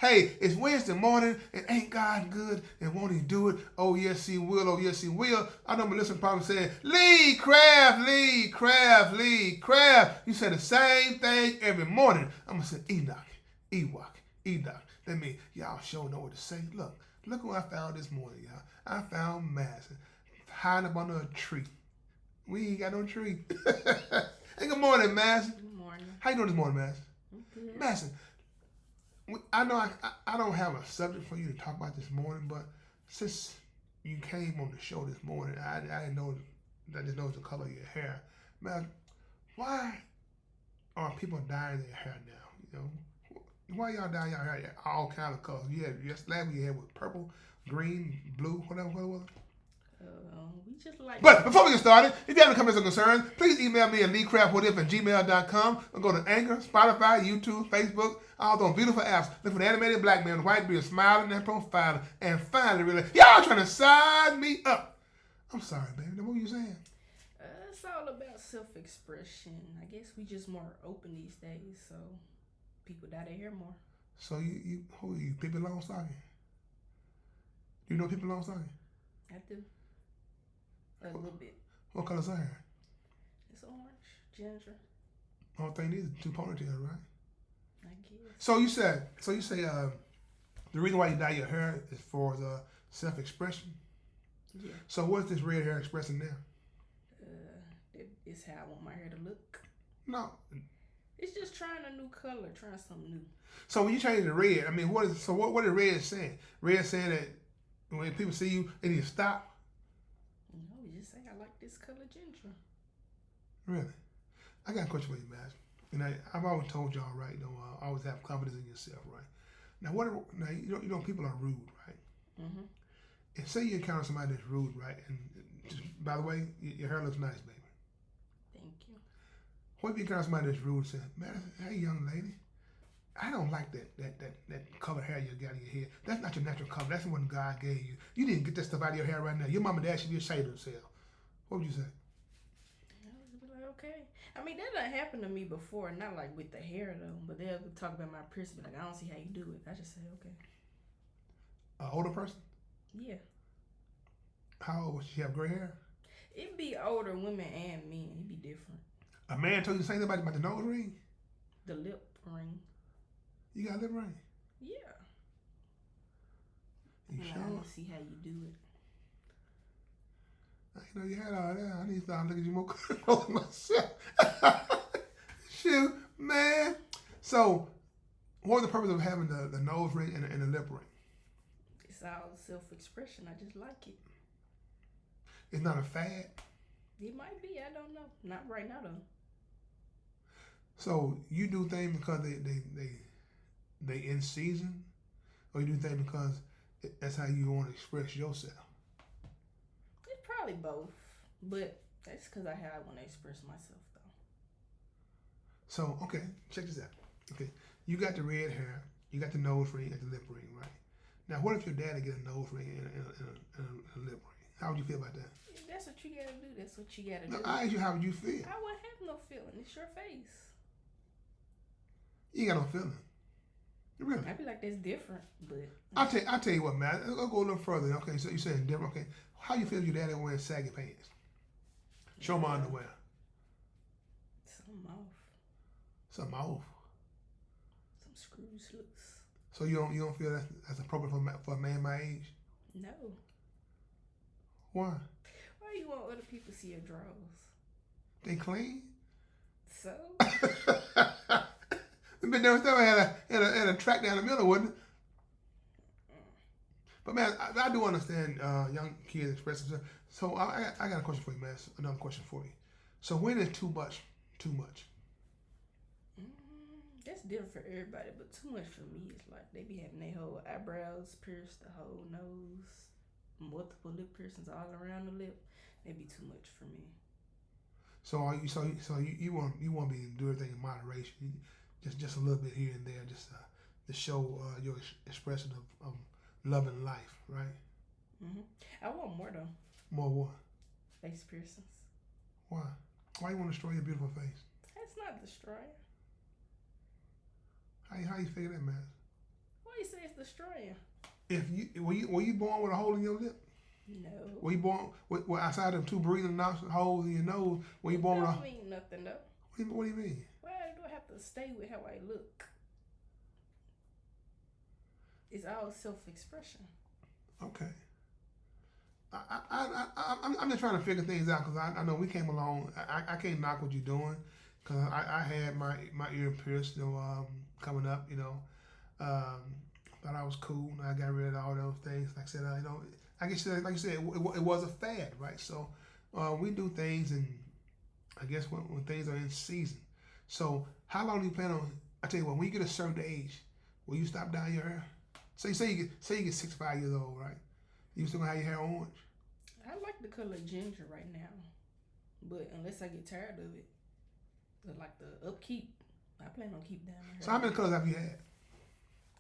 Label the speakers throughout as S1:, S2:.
S1: Hey, it's Wednesday morning and ain't God good and won't he do it? Oh yes he will, oh yes he will. I know my listener probably saying, Lee Craft, Lee Craft, Lee Craft. You say the same thing every morning. I'm gonna say Enoch, Ewok, Enoch. That means y'all sure know what to say. Look what I found this morning, y'all. I found Madison hiding up under a tree. We ain't got no tree. Hey, good morning, Madison.
S2: Good morning.
S1: How you doing this morning, Madison?
S2: I'm good.
S1: Madison, I know I don't have a subject for you to talk about this morning, but since you came on the show this morning, I didn't know. I just noticed the color of your hair. Man, why are people dyeing their hair now? You know, why y'all dyeing your hair all kind of colors? You had last week you had with purple, green, blue, whatever, what was it?
S2: We just like.
S1: But before we get started, if you have any comments or concerns, please email me at leecraftwhatif@gmail.com or go to Anchor, Spotify, YouTube, Facebook, all those beautiful apps. Look for the animated black man with white beard smiling and profiling. And finally, really, y'all trying to sign me up. I'm sorry, baby. What were you saying?
S2: It's all about self-expression. I guess we just more open these days, so people dye their hair more.
S1: So who are you? Pippi Longstocking? You know Pippi Longstocking?
S2: I do. A little bit.
S1: What color's her hair?
S2: It's orange, ginger.
S1: Only thing is two ponytails, right?
S2: I guess.
S1: So you say the reason why you dye your hair is for the self-expression.
S2: Yeah.
S1: So what's this red hair expressing now?
S2: It's how I want my hair to look.
S1: No.
S2: It's just trying a new color, trying something new.
S1: So when you change the red, I mean, what is red saying? Red saying that when people see you, they need to stop.
S2: No, you just say I like this color ginger.
S1: Really? I got a question for you, Matt. And I've always told y'all, right? You know, always have confidence in yourself, right? Now, you know, people are rude, right?
S2: Mm-hmm.
S1: And say you encounter somebody that's rude, right? And just, by the way, your hair looks nice, baby.
S2: Thank you.
S1: What if you encounter somebody that's rude and say, man, hey, young lady, I don't like that color hair you got in your head. That's not your natural color. That's the one God gave you. You didn't get that stuff out of your hair right now. Your mom and dad should be ashamed of themselves. What would you say?
S2: I would be like, okay. I mean, that done happened to me before, not like with the hair though, but they'll talk about my piercing, be like, I don't see how you do it. I just say, okay.
S1: An older person?
S2: Yeah.
S1: How old? Would she have gray hair?
S2: It'd be older women and men. It'd be different.
S1: A man told you the same thing about the nose ring?
S2: The lip ring.
S1: You got a lip ring?
S2: Yeah.
S1: You
S2: I
S1: sure?
S2: don't see how you do it.
S1: I didn't know you had all that. I need to start looking at you more close myself. Shoot, man. So, what was the purpose of having the nose ring and the lip ring?
S2: It's all self-expression. I just like it.
S1: It's not a fad.
S2: It might be. I don't know. Not right now though.
S1: So you do things because they in season, or you do things because that's how you want to express yourself.
S2: It's probably both, but that's because I want to express myself though.
S1: So okay, check this out. Okay, you got the red hair, you got the nose ring, and the lip ring, right? Now, what if your daddy get a nose ring and a lip ring? How would you feel about that?
S2: If that's what you gotta do. That's what you gotta
S1: No,
S2: do.
S1: I asked you, how would you feel?
S2: I wouldn't have no feeling. It's your face.
S1: You ain't got no feeling. Really?
S2: I'd be like, that's different, but
S1: I'll tell you what, man. I'll go a little further. Okay, so you're saying different. Okay, how you feel if your daddy wearing saggy pants? Show my underwear.
S2: something off.
S1: Something off.
S2: Some screws loose.
S1: So you don't feel that's appropriate for a man my age?
S2: No.
S1: Why?
S2: Why you want other people to see your drawers?
S1: They clean?
S2: So?
S1: Been there had a track down the middle, wouldn't it? But man, I do understand young kids express themselves. So I got a question for you, man. Another question for you. So when is too much? Too much?
S2: That's different for everybody, but too much for me is like they be having their whole eyebrows pierced, the whole nose, multiple lip piercings all around the lip. That'd be too much for me.
S1: So you want to be do everything in moderation, just a little bit here and there, just to show your expression of love and life, right?
S2: I want more though.
S1: More what?
S2: Face piercings.
S1: Why? Why you want to destroy your beautiful face?
S2: That's not destroying.
S1: How you figure that, man?
S2: Why always say it's destroying.
S1: If you were you born with a hole in your lip?
S2: No.
S1: Were you born with outside of two breathing holes in your nose? Were you born with a?
S2: Don't mean nothing though.
S1: What do you mean?
S2: Why do I have to stay with how I look? It's all self-expression.
S1: Okay. I'm just trying to figure things out because I know we came along. I can't knock what you're doing because I had my ear pierced, coming up, thought I was cool. And I got rid of all those things. Like I said, I guess like you said, it was a fad, right? So we do things, and I guess when things are in season. So how long do you plan on? I tell you what, when you get a certain age, will you stop dyeing your hair? So say you get 65 years old, right? You still gonna have your hair orange?
S2: I like the color ginger right now, but unless I get tired of it, like the upkeep, I plan on keep down my hair.
S1: So how many colors have you had?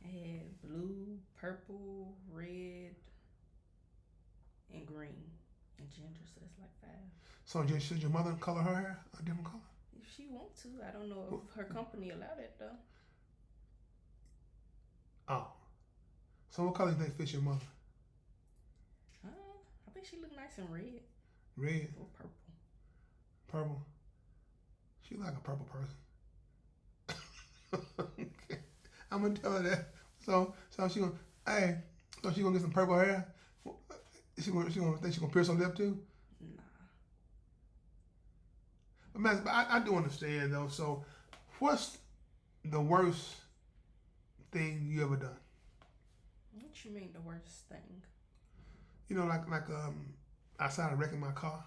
S2: I had blue, purple, red, and green, and ginger. So that's like 5.
S1: So should your mother color her hair a different color?
S2: If she wants to, I don't know if her company allow that though.
S1: Oh, so what color do you think fits your mother?
S2: I think she look nice in red.
S1: Red
S2: or purple.
S1: Purple. She like a purple person. Okay. I'm gonna tell her that. So she gonna get some purple hair. She gonna think she gonna pierce her lip too.
S2: Nah.
S1: But I do understand though. So, what's the worst thing you ever done?
S2: What you mean the worst thing?
S1: Like outside of wrecking my car,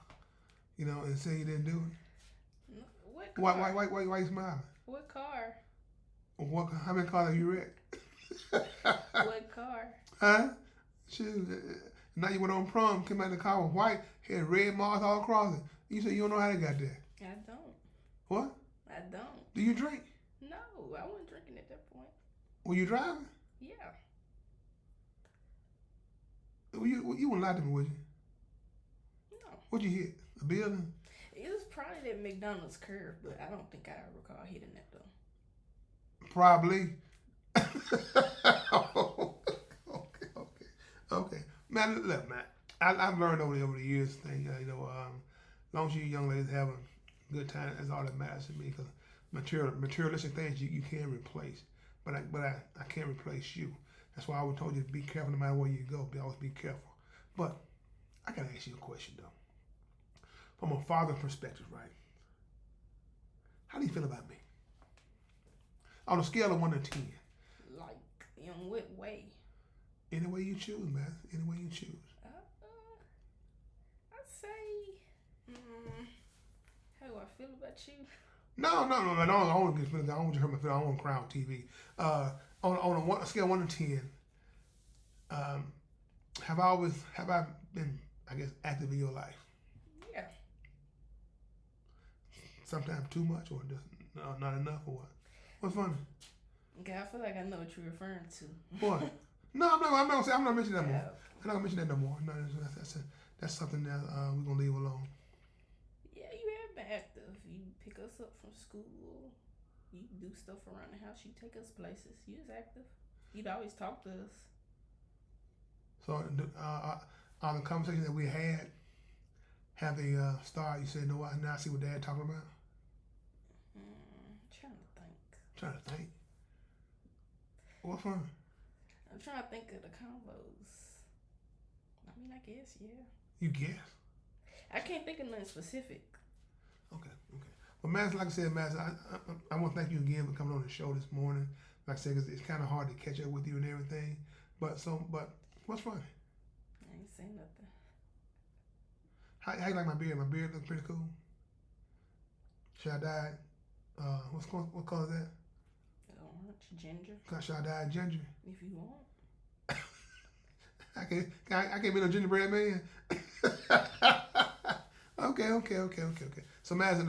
S1: and say you didn't do
S2: it. What car?
S1: Why you smiling?
S2: What car?
S1: How many cars have you wrecked?
S2: What car?
S1: Huh? Shoot. Now you went on prom, came out in the car with white, had red marks all across it. You said you don't know how they got there.
S2: I don't.
S1: What?
S2: I don't.
S1: Do you drink?
S2: No, I wasn't drinking at that point.
S1: Were you driving?
S2: Yeah.
S1: You wouldn't lie to me, would you?
S2: No.
S1: What'd you hit? A building?
S2: It was probably that McDonald's curve, but I don't think I recall hitting that though.
S1: Probably. Okay. Man, look, man. I've learned over the years thing. As long as you young ladies have a good time, that's all that matters to me. Because materialistic things you can't replace. But I can't replace you. That's why I always told you to be careful no matter where you go. Always be careful. But I gotta ask you a question though. From a father's perspective, right? How do you feel about me? On a scale of 1 to 10.
S2: Like, in what way?
S1: Any way you choose, man. Any way you choose.
S2: I'd say, how do I feel about you?
S1: No. I don't want to get feelings. I don't want you to hurt my feelings. I don't want to cry on TV. On a scale of 1 to 10, have I been, I guess, active in your life?
S2: Yeah.
S1: Sometimes too much, or just not enough, or what? What's funny?
S2: Okay, I feel like I know what you're referring to.
S1: What? No, I'm not mentioning that more.
S2: Yeah.
S1: I'm not gonna mention that no more. No, that's something that we're gonna leave alone.
S2: Yeah, you have been active. You pick us up from school. You do stuff around the house. You take us places. You was active. You'd always talk to us.
S1: So, on the conversation that we had, have they started? You said, "No, now I see what Dad talking about." Trying to think. What fun?
S2: I'm trying to think of the combos. I mean, I guess, yeah.
S1: You guess?
S2: I can't think of nothing specific.
S1: Okay. Well, Master, like I said, Master, I want to thank you again for coming on the show this morning. Like I said, it's kind of hard to catch up with you and everything. But what's funny?
S2: I ain't saying nothing.
S1: How you like my beard? My beard looks pretty cool. Should I dye? What color is that?
S2: Orange, ginger.
S1: Should I dye ginger?
S2: If you want.
S1: I can't be no gingerbread man. Okay. So, Madison,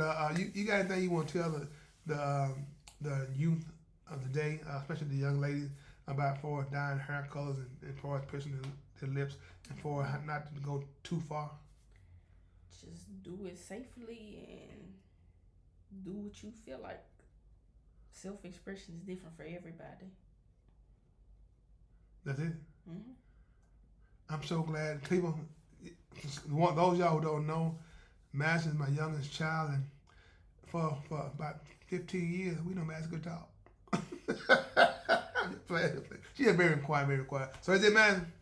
S1: you got anything you want to tell the youth of the day, especially the young ladies, about for dyeing hair colors and for piercing their lips, and for not to go too far?
S2: Just do it safely and do what you feel like. Self-expression is different for everybody.
S1: That's it.
S2: Mm-hmm.
S1: I'm so glad. Cleveland, those y'all who don't know, Madison is my youngest child, and for about 15 years, we know Madison could talk. She is very quiet, very quiet. So is it, man?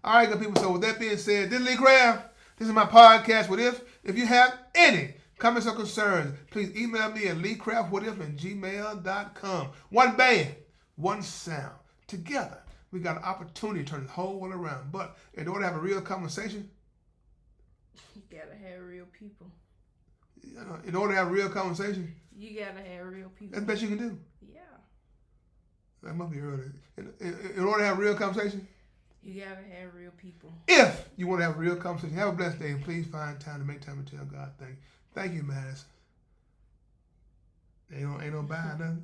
S1: All right, good people. So with that being said, this is Lee Craft. This is my podcast. What if you have any comments or concerns, please email me at leecraftwhatif@gmail.com. One band, one sound. Together, we got an opportunity to turn the whole world around. But in order to have a real conversation,
S2: You gotta have real people.
S1: in order to have a real conversation,
S2: You gotta have real people.
S1: that's the best you can do.
S2: Yeah.
S1: That must be early. In order to have a real conversation,
S2: You gotta have real people.
S1: if you want to have a real conversation, have a blessed day, and please find time to make time to tell God thank you. Thank you, Madison. Ain't no buying nothing.